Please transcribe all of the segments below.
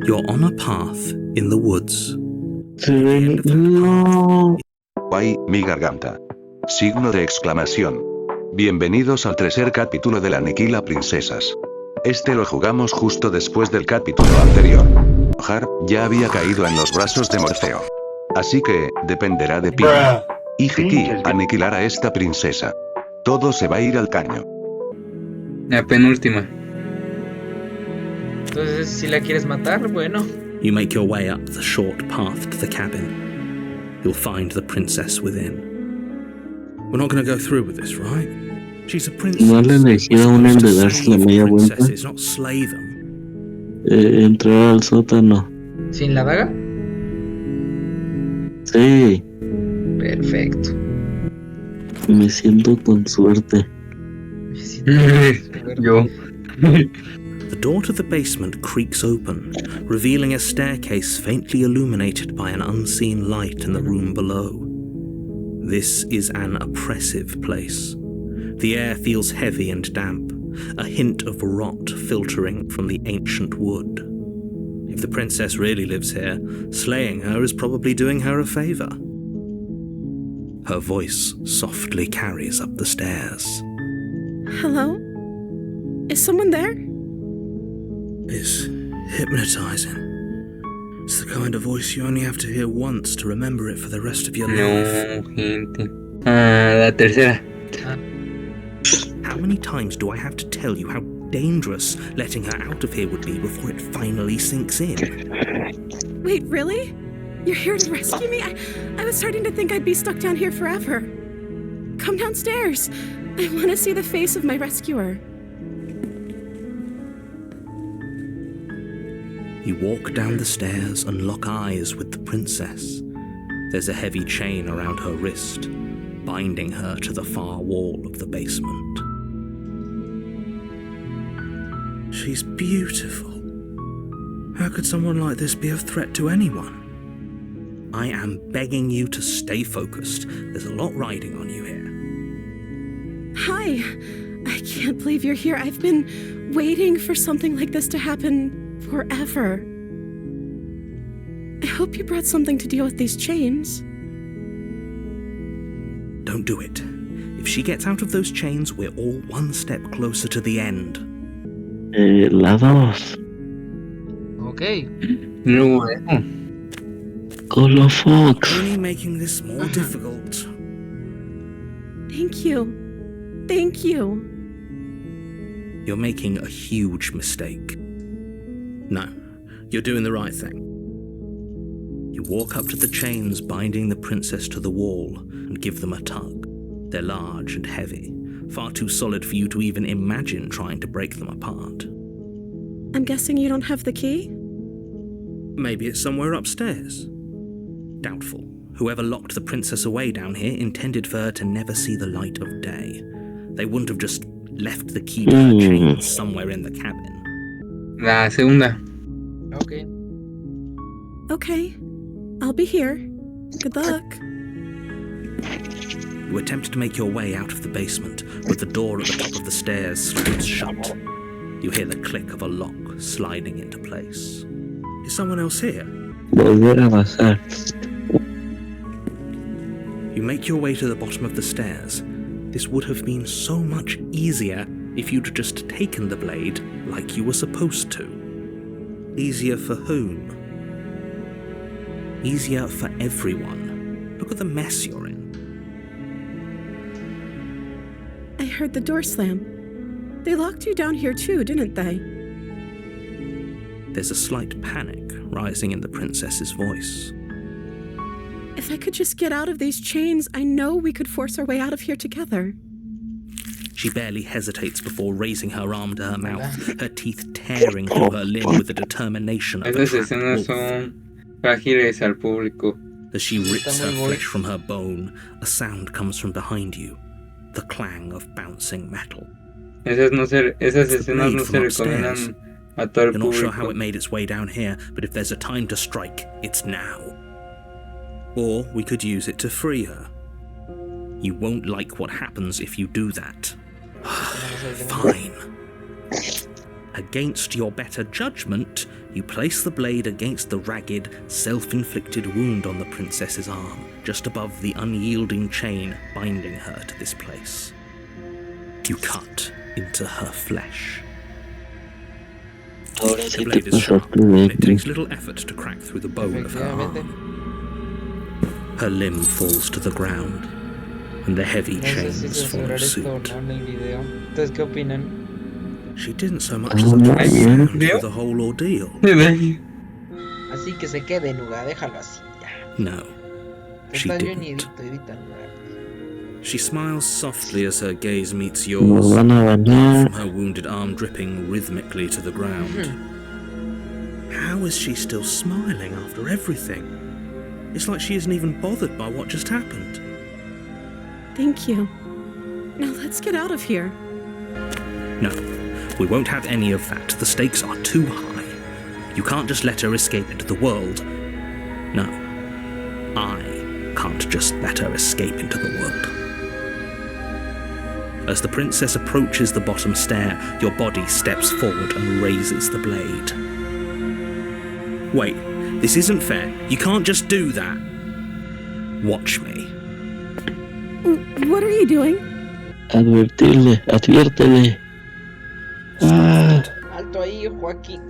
You're on a path in the woods. No. ¡Ay, mi garganta! Signo de exclamación. Bienvenidos al tercer capítulo de la Aniquila Princesas. Este lo jugamos justo después del capítulo anterior. Har ya había caído en los brazos de Morfeo. Así que, dependerá de Pinpan y Xiqui aniquilar a esta princesa. Todo se va a ir al caño. La penúltima. Entonces, si la quieres matar, bueno. You make your way up the short path to the cabin. You'll find the princess within. We're not going to go through with this, right? She's a princess. ¿No le elegido una en de darse la media vuelta? Not slay them. Entrar al sótano. ¿Sin la daga? Sí. Perfecto. Me siento con suerte. Yo. The door to the basement creaks open, revealing a staircase faintly illuminated by an unseen light in the room below. This is an oppressive place. The air feels heavy and damp, a hint of rot filtering from the ancient wood. If the princess really lives here, slaying her is probably doing her a favor. Her voice softly carries up the stairs. Hello? Is someone there? It's hypnotizing. It's the kind of voice you only have to hear once to remember it for the rest of your life. No, gente. La tercera. How many times do I have to tell you how dangerous letting her out of here would be before it finally sinks in? Wait, really? You're here to rescue me? I was starting to think I'd be stuck down here forever. Come downstairs. I want to see the face of my rescuer. You walk down the stairs and lock eyes with the princess. There's a heavy chain around her wrist, binding her to the far wall of the basement. She's beautiful. How could someone like this be a threat to anyone? I am begging you to stay focused. There's a lot riding on you here. Hi. I can't believe you're here. I've been waiting for something like this to happen forever. I hope you brought something to deal with these chains. Don't do it. If she gets out of those chains, we're all one step closer to the end. La dos. Ok. No. Colo Fox. Only making this more difficult. Thank you. Thank you. You're making a huge mistake. No, you're doing the right thing. You walk up to the chains binding the princess to the wall and give them a tug. They're large and heavy, far too solid for you to even imagine trying to break them apart. I'm guessing you don't have the key? Maybe it's somewhere upstairs. Doubtful. Whoever locked the princess away down here intended for her to never see the light of day. They wouldn't have just left the key to her chains somewhere in the cabin. La segunda. Ok. Okay. I'll be here. Good luck. You attempt to make your way out of the basement, but the door at the top of the stairs slides shut. You hear the click of a lock sliding into place. Is someone else here? Volver a bajar. You make your way to the bottom of the stairs. This would have been so much easier if you'd just taken the blade like you were supposed to. Easier for whom? Easier for everyone. Look at the mess you're in. I heard the door slam. They locked you down here too, didn't they? There's a slight panic rising in the princess's voice. If I could just get out of these chains, I know we could force our way out of here together. She barely hesitates before raising her arm to her mouth, her teeth tearing through her limb with the determination of a Esas trapped escenas wolf. son frágiles al público. As she rips her flesh from her bone, a sound comes from behind you, the clang of bouncing metal. Esas escenas no from se upstairs. recomiendan a todo el You're not sure how público. it made its way down here, but if there's a time to strike, it's now. Or we could use it to free her. You won't like what happens if you do that. Fine. Against your better judgment, you place the blade against the ragged, self-inflicted wound on the princess's arm, just above the unyielding chain binding her to this place. You cut into her flesh. Ahora The sí te blade is pasaste sharp, de and it ti. takes little effort to crack through the bone of her Efectivamente. arm. Her limb falls to the ground, and the heavy No sé si chains follow censurar esto o suit. no en el video. ¿Ustedes qué opinan? She didn't so much Ah, as utter a muy sound bien. through the whole ordeal. Así que se quede, Nuga, déjalo así. Ya. No, she Estás bien didn't. edita, Nuga. She smiles softly as her gaze meets Nos yours, van a bañar. from her wounded arm dripping rhythmically to the ground. How is she still smiling after everything? It's like she isn't even bothered by what just happened. Thank you. Now let's get out of here. No, we won't have any of that. The stakes are too high. You can't just let her escape into the world. No, I can't just let her escape into the world. As the princess approaches the bottom stair, your body steps forward and raises the blade. Wait, this isn't fair. You can't just do that. Watch me. What are you doing? Adviértele. Ah, Alto ahí, Joaquín.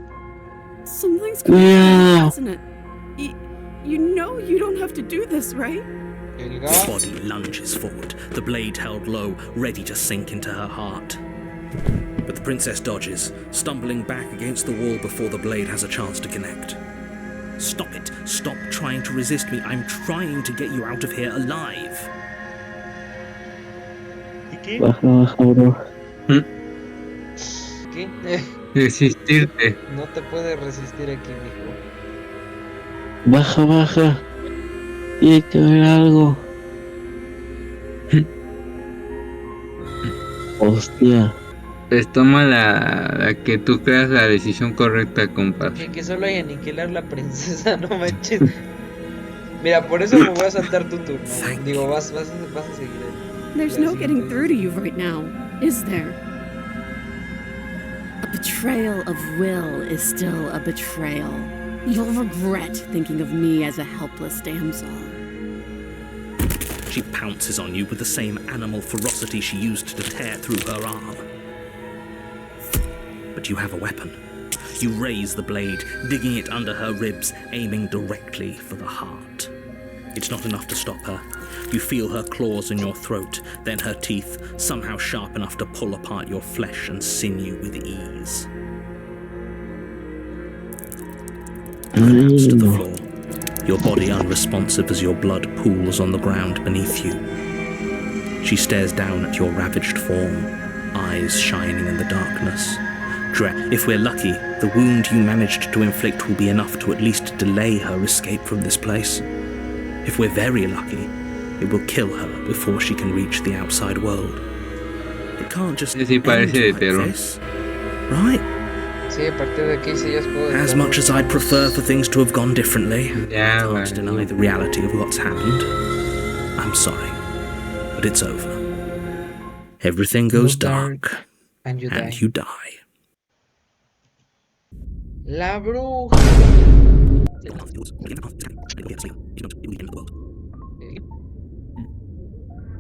Something's going on, yeah. isn't it? You know you don't have to do this, right? El The gas. body lunges forward, the blade held low, ready to sink into her heart. But the princess dodges, stumbling back against the wall before the blade has a chance to connect. Stop it. Stop trying to resist me. I'm trying to get you out of here alive. Baja, bro. ¿Qué? Resistirte. No te puedes resistir aquí, mijo. Baja. Tiene que haber algo. Hostia. Pues toma la que tú creas la decisión correcta, compa. Que solo hay aniquilar la princesa, no manches. Mira, por eso me voy a saltar tu turno. Thank Digo, vas a seguir él. There's no getting through to you right now, is there? A betrayal of will is still a betrayal. You'll regret thinking of me as a helpless damsel. She pounces on you with the same animal ferocity she used to tear through her arm. But you have a weapon. You raise the blade, digging it under her ribs, aiming directly for the heart. It's not enough to stop her. You feel her claws in your throat, then her teeth, somehow sharp enough to pull apart your flesh and sinew with ease. Collapse to the floor, your body unresponsive as your blood pools on the ground beneath you. She stares down at your ravaged form, eyes shining in the darkness. If we're lucky, the wound you managed to inflict will be enough to at least delay her escape from this place. If we're very lucky, it will kill her before she can reach the outside world. It can't just Sí, parece de end like terror. this, right? Sí, a partir de aquí sí ya es juego de As terror. much as I'd prefer for things to have gone differently, Ya, I can't deny bueno. the reality of what's happened. I'm sorry, but it's over. Everything goes Go dark, dark, And you die. and you die. La bruja.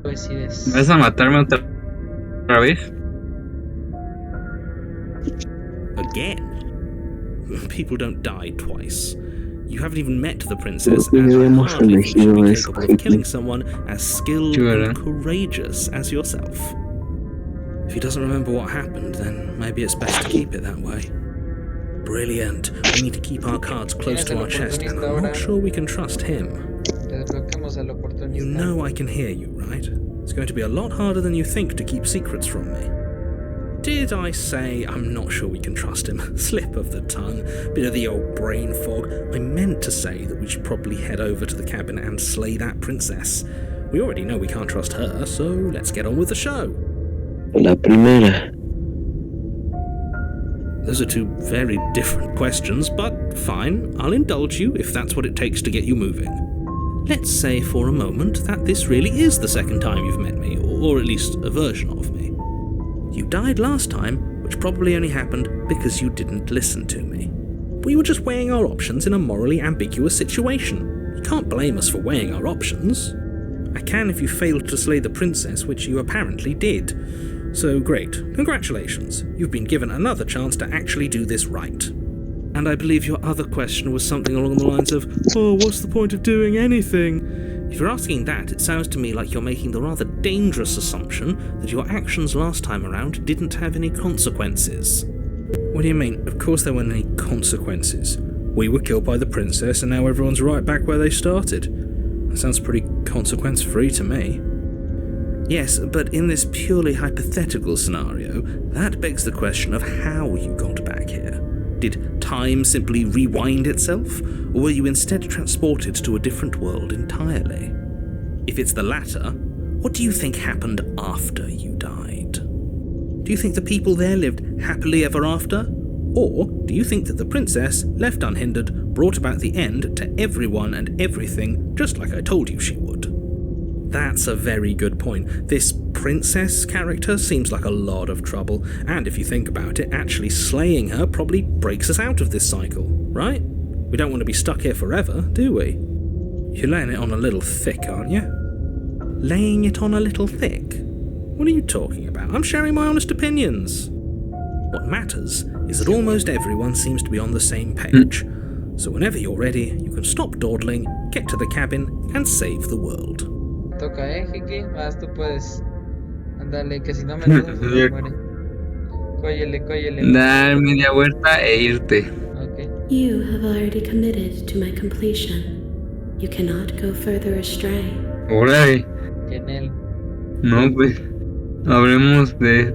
Decides. ¿Vas a matarme otra vez? Again? People don't die twice. You haven't even met the princess, Creo as que you hemos hardly think she'd elegido be eso, capable of Xiqui. killing someone as skilled Sí, and ¿verdad? courageous as yourself. If he doesn't remember what happened, then maybe it's best to keep it that way. Brilliant. We need to keep our cards close to our chest, and I'm not sure we can trust him. Desbloqueamos al oportunista. You know I can hear you, right? It's going to be a lot harder than you think to keep secrets from me. Did I say I'm not sure we can trust him? Slip of the tongue, bit of the old brain fog. I meant to say that we should probably head over to the cabin and slay that princess. We already know we can't trust her, so let's get on with the show. La primera. Those are two very different questions, but fine, I'll indulge you if that's what it takes to get you moving. Let's say for a moment that this really is the second time you've met me, or at least a version of me. You died last time which probably only happened because you didn't listen to me. We were just weighing our options in a morally ambiguous situation. You can't blame us for weighing our options. I can if you failed to slay the princess, which you apparently did. So great, congratulations. You've been given another chance to actually do this right. And I believe your other question was something along the lines of, oh, what's the point of doing anything? If you're asking that, it sounds to me like you're making the rather dangerous assumption that your actions last time around didn't have any consequences. What do you mean? Of course there weren't any consequences. We were killed by the princess and now everyone's right back where they started. That sounds pretty consequence-free to me. Yes, but in this purely hypothetical scenario, that begs the question of how you got back here. Did time simply rewind itself, or were you instead transported to a different world entirely? If it's the latter, what do you think happened after you died? Do you think the people there lived happily ever after? Or do you think that the princess, left unhindered, brought about the end to everyone and everything, just like I told you she would? That's a very good point. This princess character seems like a lot of trouble, and if you think about it, actually slaying her probably breaks us out of this cycle, right? We don't want to be stuck here forever, do we? You're laying it on a little thick, aren't you? Laying it on a little thick? What are you talking about? I'm sharing my honest opinions. What matters is that almost everyone seems to be on the same page. So whenever you're ready, you can stop dawdling, get to the cabin, and save the world. Toca, Xiqui, vas, tú puedes. Ándale, que si no me ayudas, se muere. Cóyele. Dar media vuelta e irte. Ok. You have already committed to my completion. You cannot go further astray. Órale. En él. No, pues. Hablemos de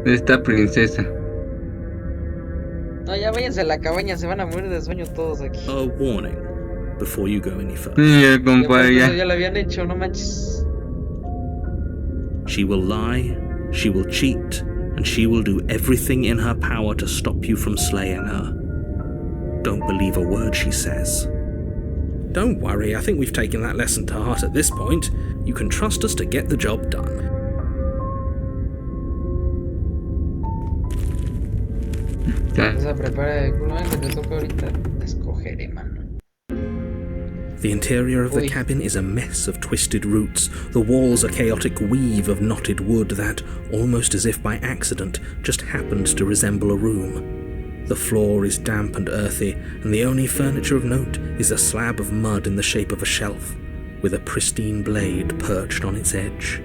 esta princesa. No, ya váyanse a la cabaña, se van a morir de sueño todos aquí. A warning before you go any further. Sí, el Después compadre de eso ya. ya lo habían hecho, no manches. She will lie, she will cheat, and she will do everything in her power to stop you from slaying her. Don't believe a word she says. Don't worry, I think we've taken that lesson to heart at this point. You can trust us to get the job done. Ya. O sea, prepara el culo, que te toca ahorita. Escogeré, mano. The interior of the Uy. cabin is a mess of twisted roots. The walls a chaotic weave of knotted wood that, almost as if by accident, just happened to resemble a room. The floor is damp and earthy, and the only furniture of note is a slab of mud in the shape of a shelf, with a pristine blade perched on its edge.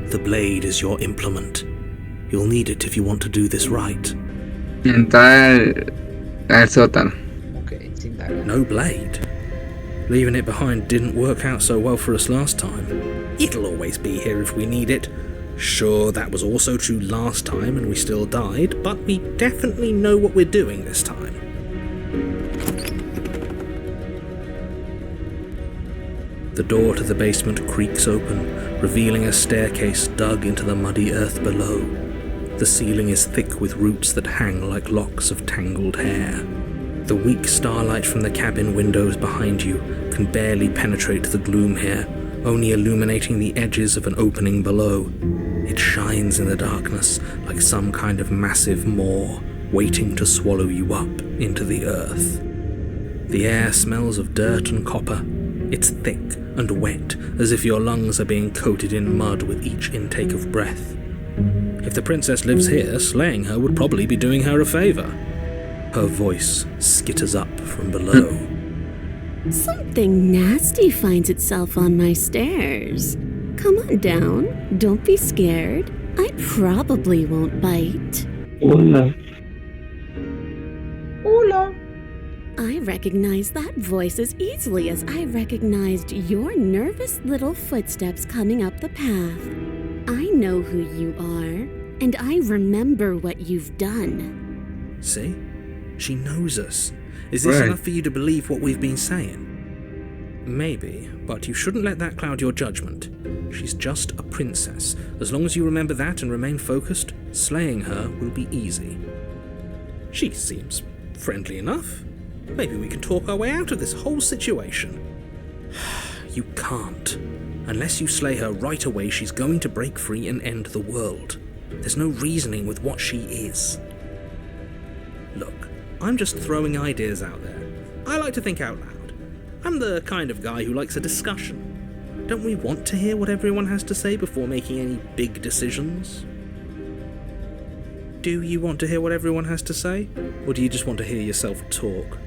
The blade is your implement. You'll need it if you want to do this right. Entrar al sótano. Ok, sin daga. No blade. Leaving it behind didn't work out so well for us last time. It'll always be here if we need it. Sure, that was also true last time and we still died, but we definitely know what we're doing this time. The door to the basement creaks open, revealing a staircase dug into the muddy earth below. The ceiling is thick with roots that hang like locks of tangled hair. The weak starlight from the cabin windows behind you can barely penetrate the gloom here, only illuminating the edges of an opening below. It shines in the darkness like some kind of massive maw, waiting to swallow you up into the earth. The air smells of dirt and copper. It's thick and wet, as if your lungs are being coated in mud with each intake of breath. If the princess lives here, slaying her would probably be doing her a favour. Her voice skitters up from below. Something nasty finds itself on my stairs. Come on down. Don't be scared. I probably won't bite. Hola. Hola. I recognize that voice as easily as I recognized your nervous little footsteps coming up the path. I know who you are, and I remember what you've done. See? She knows us. Is this Right. enough for you to believe what we've been saying? Maybe, but you shouldn't let that cloud your judgment. She's just a princess. As long as you remember that and remain focused, slaying her will be easy. She seems friendly enough. Maybe we can talk our way out of this whole situation. You can't. Unless you slay her right away, she's going to break free and end the world. There's no reasoning with what she is. Look, I'm just throwing ideas out there. I like to think out loud. I'm the kind of guy who likes a discussion. Don't we want to hear what everyone has to say before making any big decisions? Do you want to hear what everyone has to say? Or do you just want to hear yourself talk?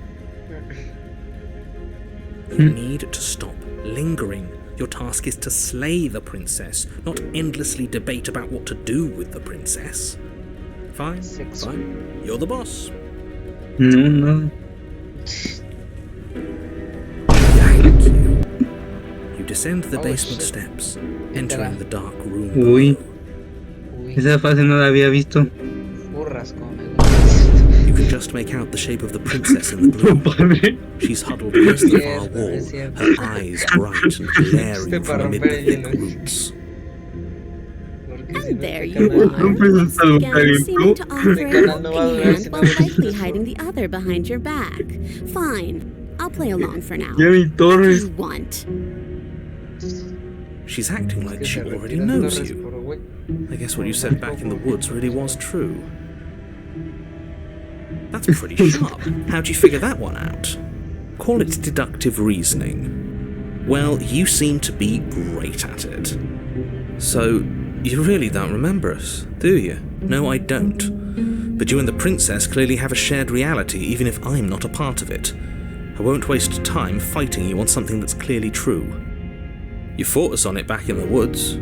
You need to stop lingering. Your task is to slay the princess, not endlessly debate about what to do with the princess. Fine, fine. You're the boss. No. Thank you. You descend the basement steps, entering the dark room Uy. below. Esa fase no la había visto. Burras como me gusta. You can just make out the shape of the princess in the gloom. She's huddled against the far wall, her eyes bright and glaring from amid the thick roots. And there you are, once again seeming to offer a helping hand while lightly hiding the other behind your back. Fine, I'll play along for now. What do you want? She's acting like she already knows you. I guess what you said back in the woods really was true. That's pretty sharp. How'd you figure that one out? Call it deductive reasoning. Well, you seem to be great at it. So, you really don't remember us, do you? No, I don't. But you and the princess clearly have a shared reality, even if I'm not a part of it. I won't waste time fighting you on something that's clearly true. You fought us on it back in the woods.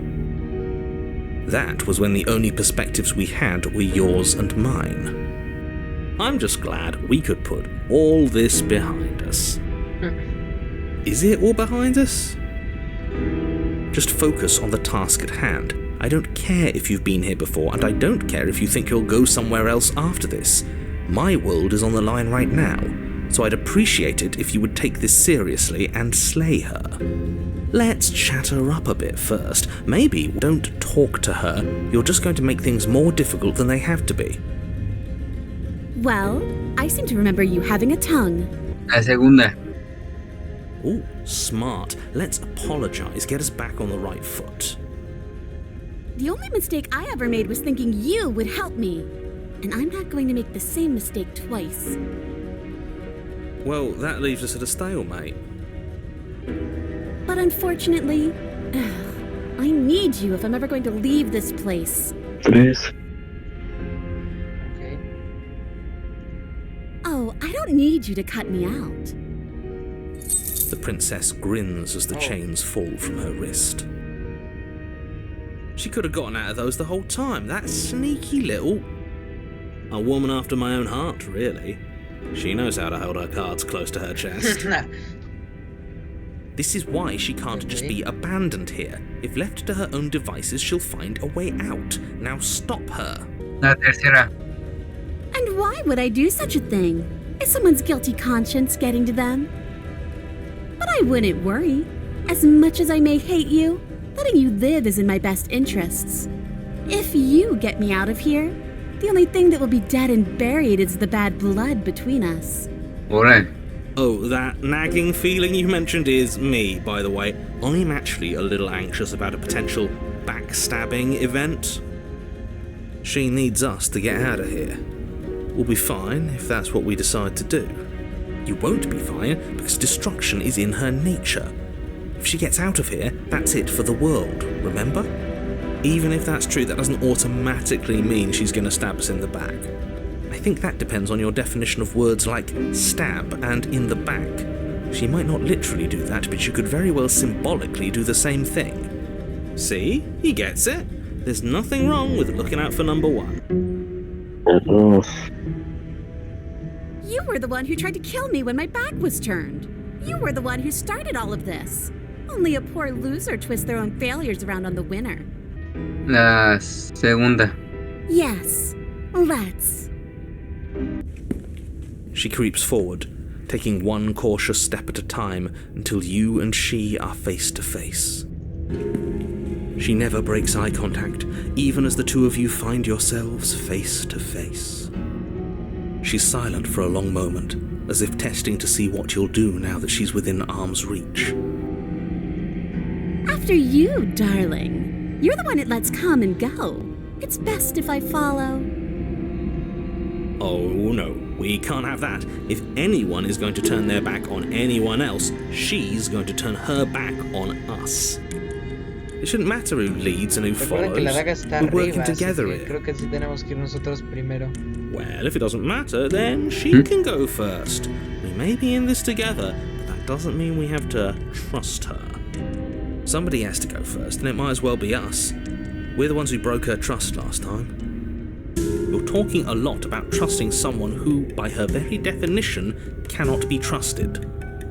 That was when the only perspectives we had were yours and mine. I'm just glad we could put all this behind us. Is it all behind us? Just focus on the task at hand. I don't care if you've been here before, and I don't care if you think you'll go somewhere else after this. My world is on the line right now, so I'd appreciate it if you would take this seriously and slay her. Let's chat her up a bit first. Maybe don't talk to her. You're just going to make things more difficult than they have to be. Well, I seem to remember you having a tongue. La segunda. Ooh, smart. Let's apologize, get us back on the right foot. The only mistake I ever made was thinking you would help me. And I'm not going to make the same mistake twice. Well, that leaves us at a stalemate. But unfortunately, I need you if I'm ever going to leave this place. 3. Okay. Oh, I don't need you to cut me out. The princess grins as the chains fall from her wrist. She could have gotten out of those the whole time. That sneaky little... A woman after my own heart, really. She knows how to hold her cards close to her chest. This is why she can't just be abandoned here. If left to her own devices, she'll find a way out. Now stop her. La tercera. And why would I do such a thing? Is someone's guilty conscience getting to them? But I wouldn't worry. As much as I may hate you, letting you live is in my best interests. If you get me out of here, the only thing that will be dead and buried is the bad blood between us. Alright. Oh, that nagging feeling you mentioned is me, by the way. I'm actually a little anxious about a potential backstabbing event. She needs us to get out of here. We'll be fine if that's what we decide to do. You won't be fine because destruction is in her nature. If she gets out of here, that's it for the world, remember? Even if that's true, that doesn't automatically mean she's going to stab us in the back. I think that depends on your definition of words like stab and in the back. She might not literally do that, but she could very well symbolically do the same thing. See? He gets it. There's nothing wrong with looking out for number one. You were the one who tried to kill me when my back was turned. You were the one who started all of this. Only a poor loser twists their own failures around on the winner. La segunda. Yes, let's. She creeps forward, taking one cautious step at a time until you and she are face to face. She never breaks eye contact, even as the two of you find yourselves face to face. She's silent for a long moment, as if testing to see what you'll do now that she's within arm's reach. After you, darling. You're the one it lets come and go. It's best if I follow. Oh no, we can't have that. If anyone is going to turn their back on anyone else, she's going to turn her back on us. It shouldn't matter who leads and who Recuerden que la daga follows. está We're arriba, working así together que here. creo que sí tenemos que ir nosotros primero. Well, if it doesn't matter, then she can go first. We may be in this together, but that doesn't mean we have to trust her. Somebody has to go first, and it might as well be us. We're the ones who broke her trust last time. You're talking a lot about trusting someone who, by her very definition, cannot be trusted.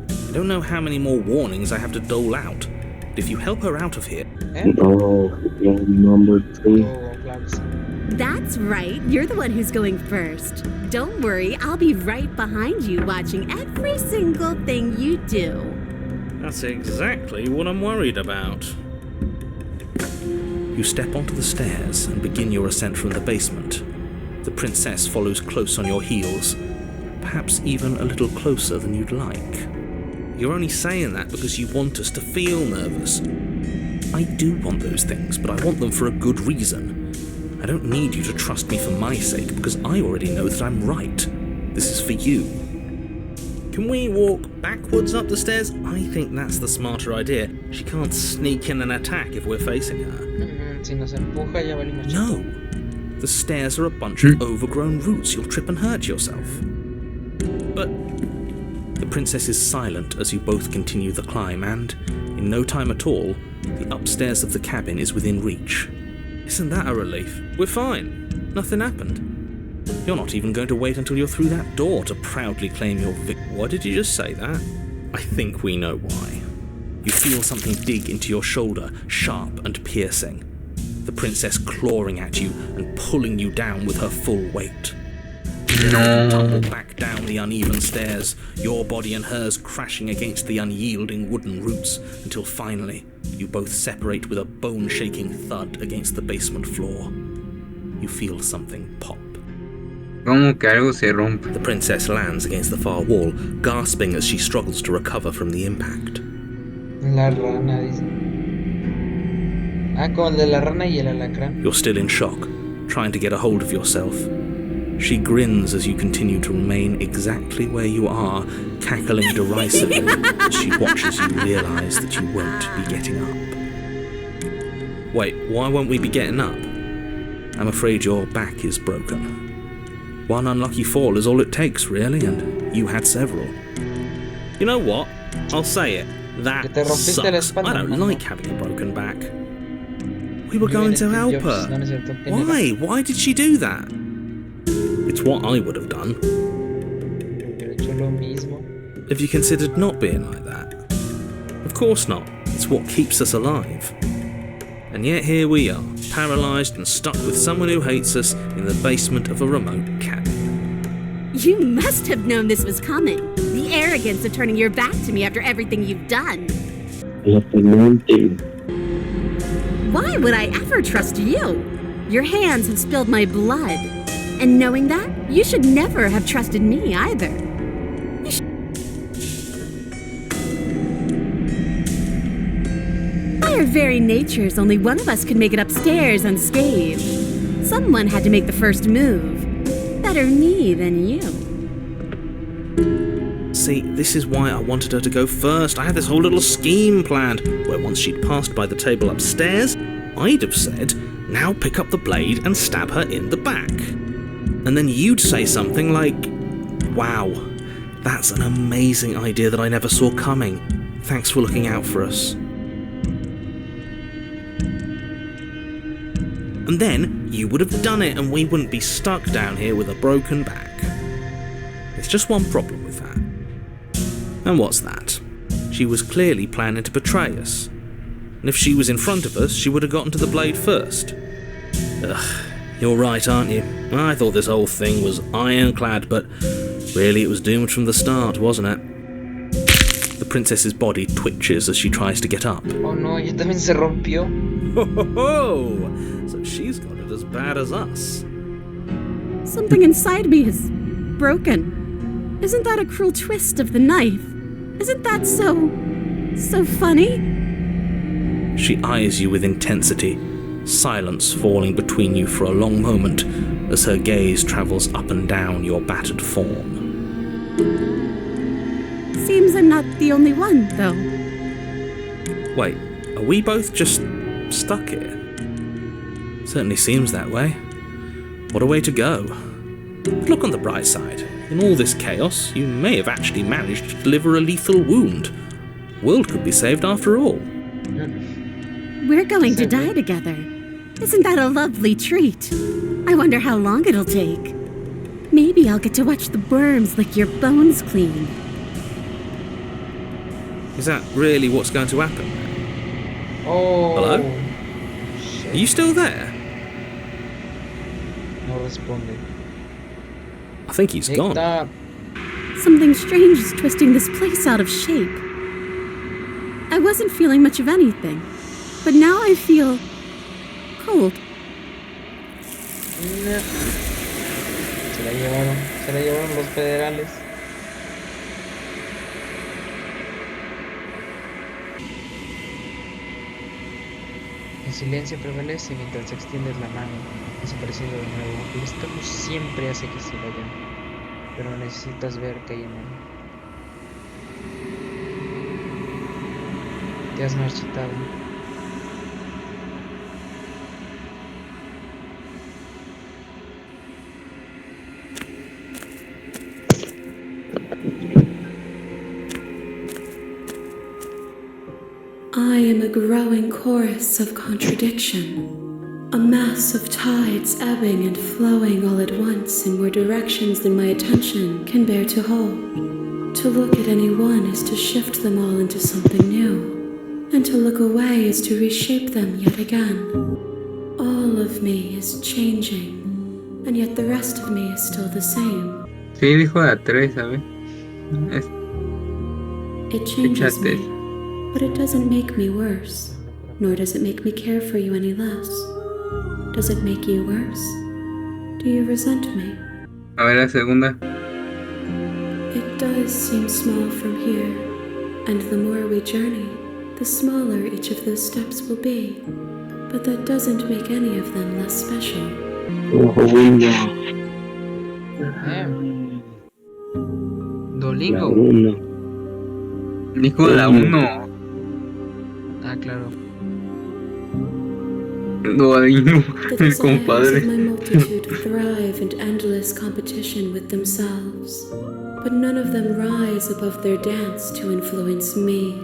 I don't know how many more warnings I have to dole out, but if you help her out of here... No, young number 3. Oh, claro que sí. That's right, you're the one who's going first. Don't worry, I'll be right behind you watching every single thing you do. That's exactly what I'm worried about. You step onto the stairs and begin your ascent from the basement. The princess follows close on your heels, perhaps even a little closer than you'd like. You're only saying that because you want us to feel nervous. I do want those things, but I want them for a good reason. I don't need you to trust me for my sake, because I already know that I'm right. This is for you. Can we walk backwards up the stairs? I think that's the smarter idea. She can't sneak in and attack if we're facing her. Si nos empuja ya valimos. No. The stairs are a bunch of overgrown roots. You'll trip and hurt yourself. But the princess is silent as you both continue the climb, and in no time at all, the upstairs of the cabin is within reach. Isn't that a relief? We're fine. Nothing happened. You're not even going to wait until you're through that door to proudly claim your What did you just say that? I think we know why. You feel something dig into your shoulder, sharp and piercing. The princess clawing at you and pulling you down with her full weight. You tumble back down the uneven stairs, your body and hers crashing against the unyielding wooden roots, until finally you both separate with a bone-shaking thud against the basement floor. You feel something pop. Como que algo se rompe. The princess lands against the far wall, gasping as she struggles to recover from the impact. La rana, dice. Ah, con el de la rana y el alacrán. You're still in shock, trying to get a hold of yourself. She grins as you continue to remain exactly where you are, cackling derisively as she watches you realise that you won't be getting up. Wait, why won't we be getting up? I'm afraid your back is broken. One unlucky fall is all it takes, really, and you had several. You know what? I'll say it. That Que te rompiste la sucks. espalda, I don't mano. like having a broken back. We were going to help her. No, no es cierto. Why? Why did she do that? It's what I would have done. Hubiera hecho lo mismo. Have you considered not being like that? Of course not. It's what keeps us alive. And yet here we are, paralysed and stuck with someone who hates us in the basement of a remote cabin. You must have known this was coming. The arrogance of turning your back to me after everything you've done. La pregunta. Why would I ever trust you? Your hands have spilled my blood. And knowing that, you should never have trusted me either. By our very natures, only one of us could make it upstairs unscathed. Someone had to make the first move. Better me than you. See, this is why I wanted her to go first. I had this whole little scheme planned, where once she'd passed by the table upstairs, I'd have said, now pick up the blade and stab her in the back. And then you'd say something like, wow, that's an amazing idea that I never saw coming. Thanks for looking out for us. And then you would have done it and we wouldn't be stuck down here with a broken back. There's just one problem with that. And what's that? She was clearly planning to betray us. And if she was in front of us, she would have gotten to the blade first. Ugh. You're right, aren't you? I thought this whole thing was ironclad, but really it was doomed from the start, wasn't it? The princess's body twitches as she tries to get up. Oh no, ella también se rompió. Ho ho ho! So she's got it as bad as us. Something inside me is broken. Isn't that a cruel twist of the knife? Isn't that so funny? She eyes you with intensity, silence falling between you for a long moment as her gaze travels up and down your battered form. Seems I'm not the only one, though. Wait, are we both just stuck here? Certainly seems that way. What a way to go. But look on the bright side. In all this chaos, you may have actually managed to deliver a lethal wound. World could be saved after all. We're going to die together. Isn't that a lovely treat? I wonder how long it'll take. Maybe I'll get to watch the worms lick your bones clean. Is that really what's going to happen? Oh. Hello? Shit. Are you still there? No responde. I think he's gone. Está. Something strange is twisting this place out of shape. I wasn't feeling much of anything, but now I feel cold. No. Se la llevaron los federales. El silencio prevalece mientras extiendes la mano, desapareciendo de nuevo. El estómago siempre hace que se vayan, pero necesitas ver que hay en él. Te has marchitado. I am a growing chorus of contradiction, a mass of tides ebbing and flowing all at once in more directions than my attention can bear to hold. To look at any one is to shift them all into something new, and to look away is to reshape them yet again. All of me is changing, and yet the rest of me is still the same. Sí, dijo la 3, ¿sabes? It changes me, but it doesn't make me worse, nor does it make me care for you any less. Does it make you worse? Do you resent me? A ver la segunda. It does seem small from here, and the more we journey, the smaller each of those steps will be. But that doesn't make any of them less special. Dolingo. Dijo la 1. Ah, claro. Dolingo, The el desires of compadre. my multitude thrive in endless competition with themselves, but none of them rise above their dance to influence me.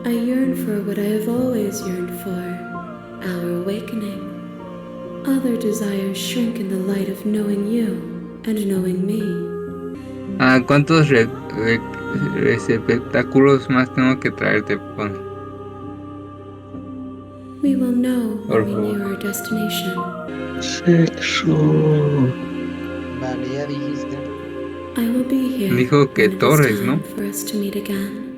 I yearn for what I have always yearned for, our awakening. Other desires shrink in the light of knowing you and knowing me. Ah, ¿cuántos receptáculos más tengo que traerte? Pon. We will know Por when we favor. near our destination. Sexo. Vale, ya dijiste. I will be here Dijo que when it is torres, time ¿no? for us to meet again.